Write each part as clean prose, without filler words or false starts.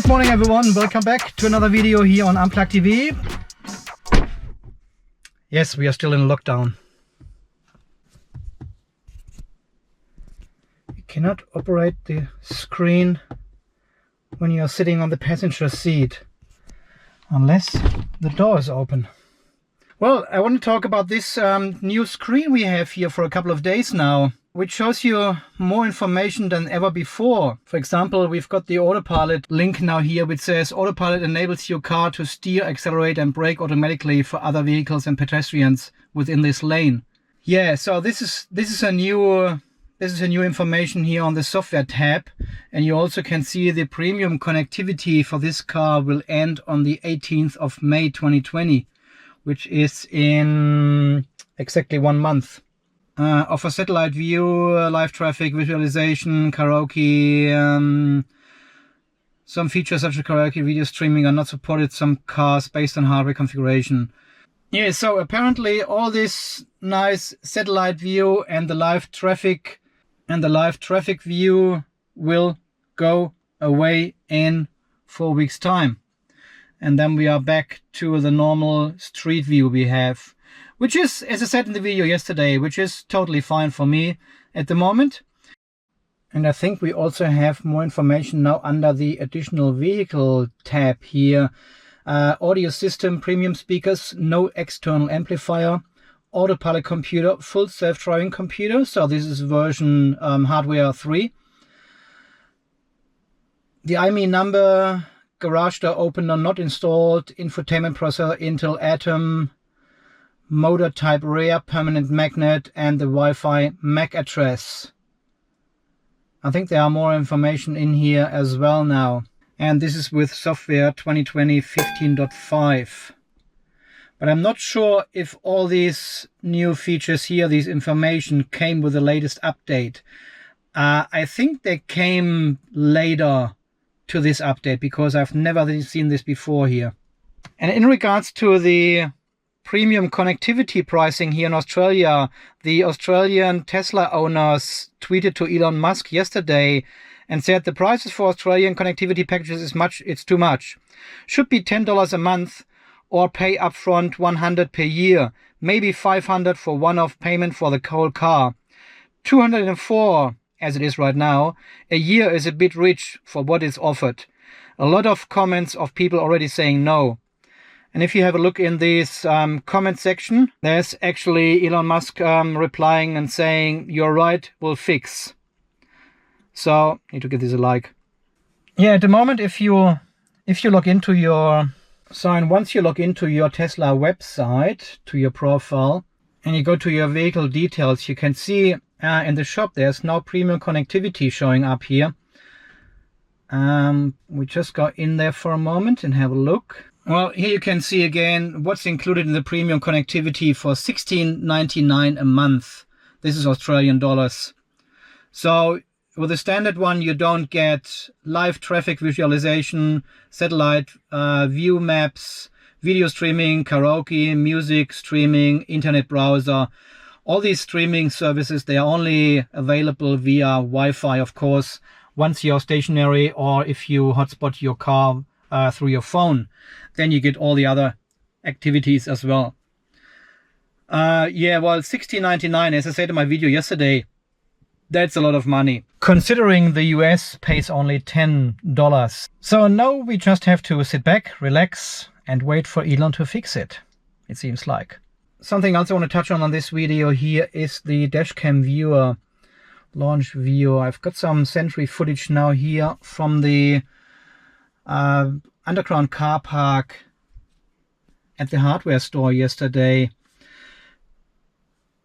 Good morning everyone, welcome back to another video here on Unplugged TV. Yes, we are still in lockdown. You cannot operate the screen when you are sitting on the passenger seat unless the door is open. Well, I want to talk about this new screen we have here for a couple of days now, which shows you more information than ever before. For example, we've got the autopilot link now here, which says autopilot enables your car to steer, accelerate and brake automatically for other vehicles and pedestrians within this lane. Yeah, so this is a new information here on the software tab, and you also can see the premium connectivity for this car will end on the 18th of May 2020, which is in exactly 1 month. Offer satellite view, live traffic, visualization, karaoke. Some features such as karaoke video streaming are not supported some cars based on hardware configuration. Yeah, so apparently all this nice satellite view and the live traffic view will go away in 4 weeks time. And then we are back to the normal street view we have, which is, as I said in the video yesterday, which is totally fine for me at the moment. And I think we also have more information now under the additional vehicle tab here. Audio system, premium speakers, no external amplifier, autopilot computer, full self-driving computer. So this is version hardware 3. The IMEI number, garage door opener not installed, infotainment processor Intel Atom, motor type rear, permanent magnet, and the Wi-Fi MAC address. I think there are more information in here as well now. And this is with software 2020 15.5. But I'm not sure if all these new features here, these information, came with the latest update. I think they came later to this update because I've never seen this before here. And in regards to the premium connectivity pricing here in Australia, the Australian Tesla owners tweeted to Elon Musk yesterday and said the prices for Australian connectivity packages it's too much. Should be $10 a month or pay upfront $100 per year, maybe $500 for one-off payment for the whole car. $204 as it is right now a year is a bit rich for what is offered. A lot of comments of people already saying no. And if you have a look in this comment section, there's actually Elon Musk replying and saying, "You're right, we'll fix." So need to give this a like. Yeah, at the moment, if you log into your once you log into your Tesla website, to your profile, and you go to your vehicle details, you can see in the shop there's no premium connectivity showing up here. We just go in there for a moment and have a look. Well, here you can see again what's included in the premium connectivity for $16.99 a month. This is Australian dollars. So with the standard one, you don't get live traffic visualization, satellite view maps, video streaming, karaoke, music streaming, internet browser. All these streaming services, they are only available via Wi-Fi, of course, once you're stationary or if you hotspot your car through your phone. Then you get all the other activities as well. Yeah, well, $16.99, as I said in my video yesterday, that's a lot of money, considering the US pays only $10. So now we just have to sit back, relax, and wait for Elon to fix it, it seems like. Something else I want to touch on this video here is the dashcam viewer, launch viewer. I've got some Sentry footage now here from the underground car park at the hardware store yesterday.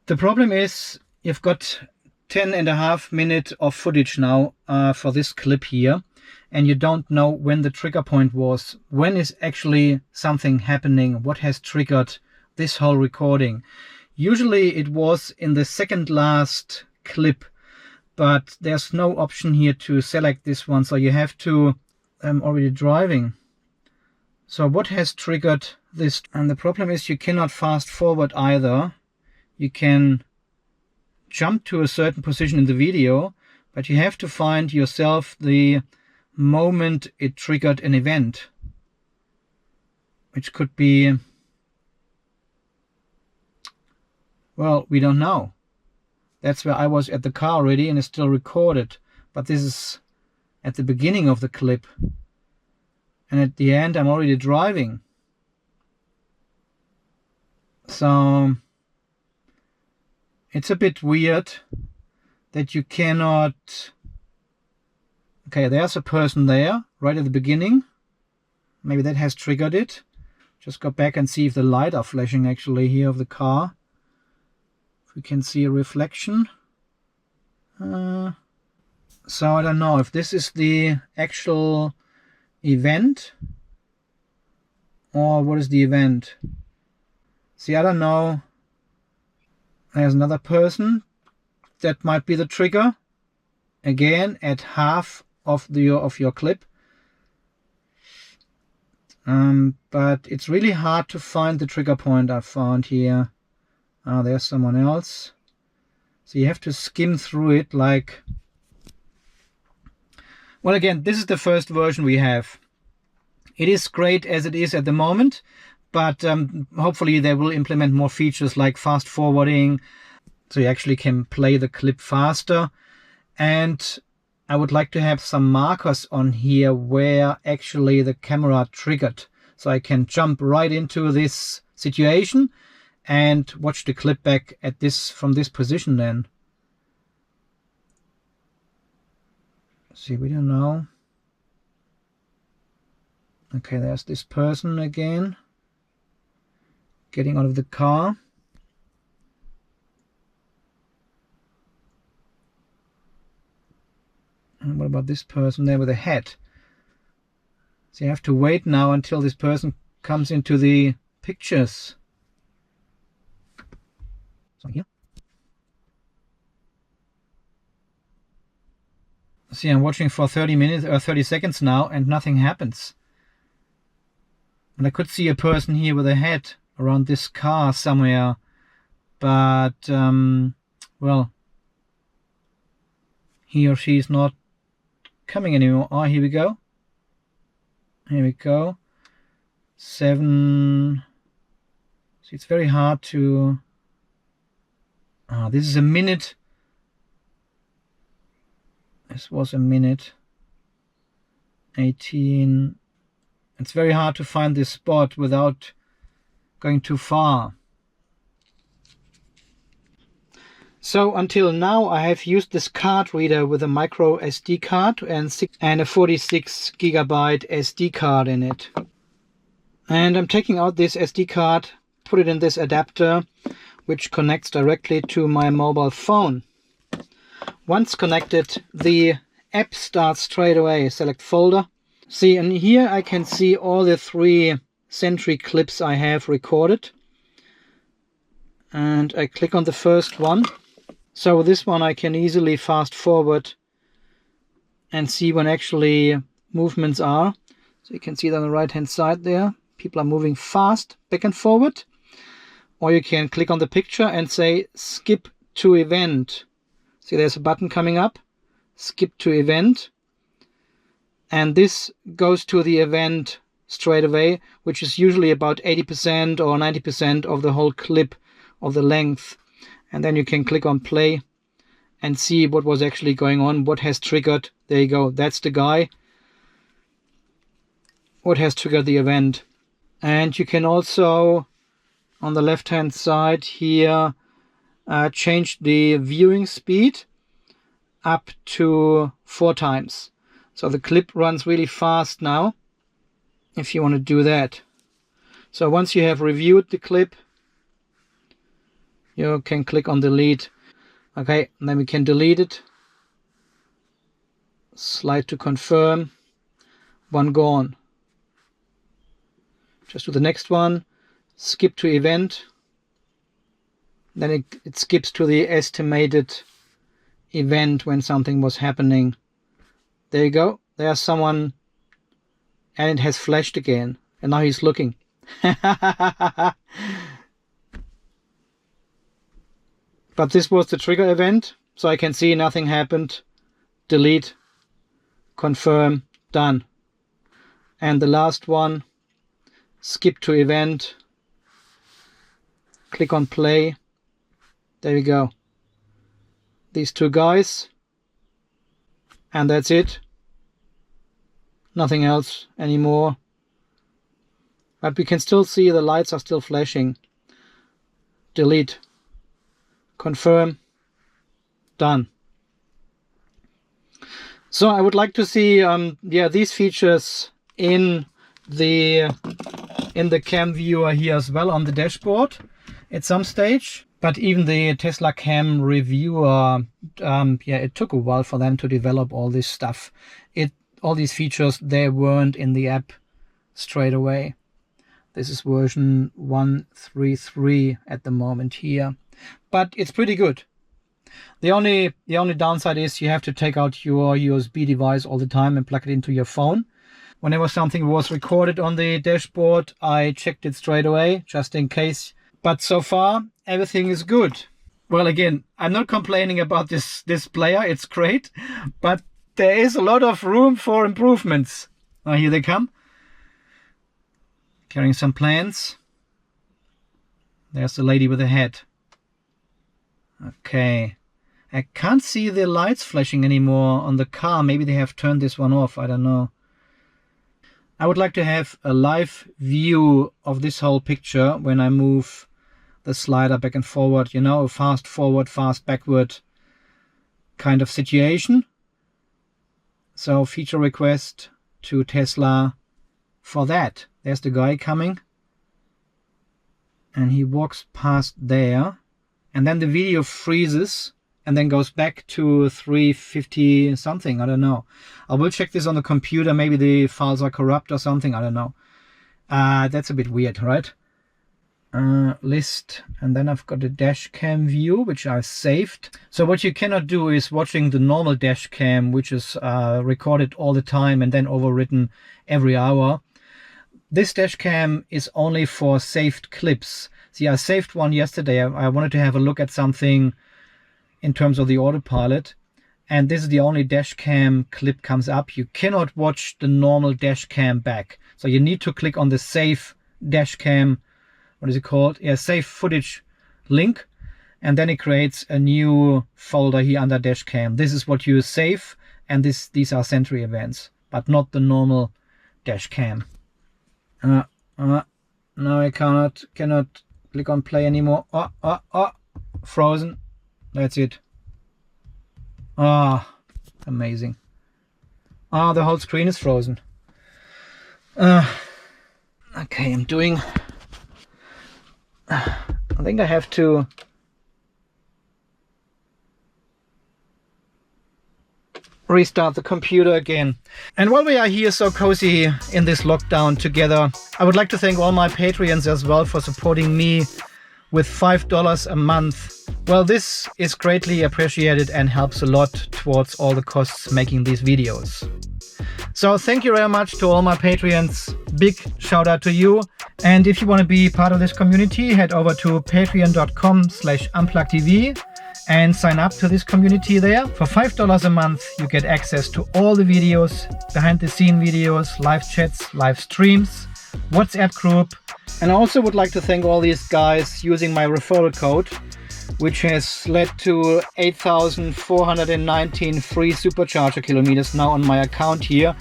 The problem is you've got 10.5 minutes of footage now for this clip here, and you don't know when the trigger point was. When is actually something happening? What has triggered this whole recording? Usually it was in the second last clip, but there's no option here to select this one, so you have to already driving. So what has triggered this? And the problem is you cannot fast forward either. You can jump to a certain position in the video, but you have to find yourself the moment it triggered an event, which could be, well, we don't know. That's where I was at the car already and it's still recorded, but this is at the beginning of the clip, and at the end I'm already driving. So it's a bit weird that you cannot... Okay, there's a person there right at the beginning. Maybe that has triggered it. Just go back and see if the lights are flashing actually here of the car. If we can see a reflection. So I don't know if this is the actual event or what is the event. See, I don't know. There's another person. That might be the trigger. Again, at half of your clip. But it's really hard to find the trigger point I found here. There's someone else. So you have to skim through it like... Well, again, this is the first version we have. It is great as it is at the moment, but hopefully they will implement more features like fast forwarding, so you actually can play the clip faster. And I would like to have some markers on here where actually the camera triggered, so I can jump right into this situation and watch the clip back at this from this position then. See, we don't know. Okay, there's this person again getting out of the car. And what about this person there with a hat? So you have to wait now until this person comes into the pictures. So here. See, I'm watching for 30 minutes or 30 seconds now and nothing happens. And I could see a person here with a hat around this car somewhere. But, well, he or she is not coming anymore. Oh, here we go. Here we go. 7. See, it's very hard to... this is a minute. This was a minute. 18. It's very hard to find this spot without going too far. So until now I have used this card reader with a micro SD card and a 46 gigabyte SD card in it. And I'm taking out this SD card, put it in this adapter, which connects directly to my mobile phone. Once connected, the app starts straight away. Select folder. See, and here I can see all the 3 Sentry clips I have recorded. And I click on the first one. So this one I can easily fast forward and see when actually movements are. So you can see that on the right hand side there. People are moving fast back and forward. Or you can click on the picture and say skip to event. See, there's a button coming up, skip to event, and this goes to the event straight away, which is usually about 80% or 90% of the whole clip of the length. And then you can click on play and see what was actually going on, what has triggered. There you go, that's the guy. What has triggered the event. And you can also, on the left hand side here, change the viewing speed up to 4 times. So the clip runs really fast now, if you want to do that. So once you have reviewed the clip, you can click on delete. Okay, and then we can delete it. Slide to confirm. One gone. Just do the next one. Skip to event. Then it skips to the estimated event when something was happening. There you go. There's someone, and it has flashed again. And now he's looking. But this was the trigger event, so I can see nothing happened. Delete, confirm, done. And the last one, skip to event, click on play. There we go. These two guys, and that's it. Nothing else anymore. But we can still see the lights are still flashing. Delete. Confirm. Done. So I would like to see these features in the cam viewer here as well on the dashboard at some stage. But even the Tesla Cam reviewer, it took a while for them to develop all this stuff. All these features, they weren't in the app straight away. This is version 1.3.3 at the moment here, but it's pretty good. The only downside is you have to take out your USB device all the time and plug it into your phone. Whenever something was recorded on the dashboard, I checked it straight away, just in case. But so far, everything is good. Well, again, I'm not complaining about this player. It's great, but there is a lot of room for improvements. Oh, here they come. Carrying some plants. There's the lady with the hat. Okay. I can't see the lights flashing anymore on the car. Maybe they have turned this one off. I don't know. I would like to have a live view of this whole picture when I move the slider back and forward. You know, a fast forward, fast backward kind of situation. So feature request to Tesla for that. There's the guy coming. And he walks past there. And then the video freezes and then goes back to 350 something. I don't know. I will check this on the computer. Maybe the files are corrupt or something. I don't know. That's a bit weird, right? List, and then I've got a dash cam view which I saved. So what you cannot do is watching the normal dash cam, which is recorded all the time and then overwritten every hour. This dash cam is only for saved clips. See, I saved one yesterday. I wanted to have a look at something in terms of the autopilot, and this is the only dash cam clip comes up. You cannot watch the normal dash cam back, so you need to click on the save dash cam, what is it called? Yeah, save footage link, and then it creates a new folder here under dash cam. This is what you save, and these are Sentry events, but not the normal dash cam. Now I cannot click on play anymore. Frozen. That's it. Amazing. The whole screen is frozen. Okay, I'm doing... I think I have to restart the computer again. And while we are here so cozy in this lockdown together, I would like to thank all my Patreons as well for supporting me with $5 a month. Well, this is greatly appreciated and helps a lot towards all the costs making these videos. So thank you very much to all my Patreons. Big shout out to you. And if you want to be part of this community, head over to patreon.com/unpluggedtv and sign up to this community there. For $5 a month, you get access to all the videos, behind the scene videos, live chats, live streams, WhatsApp group. And I also would like to thank all these guys using my referral code, which has led to 8,419 free supercharger kilometers now on my account here.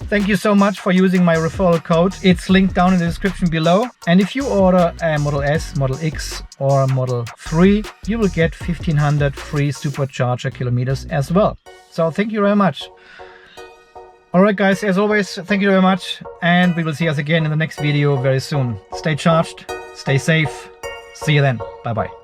Thank you so much for using my referral code. It's linked down in the description below. And if you order a Model S, Model X or Model 3, you will get 1,500 free supercharger kilometers as well. So thank you very much. Alright guys, as always, thank you very much, and we will see us again in the next video very soon. Stay charged, stay safe. See you then. Bye bye.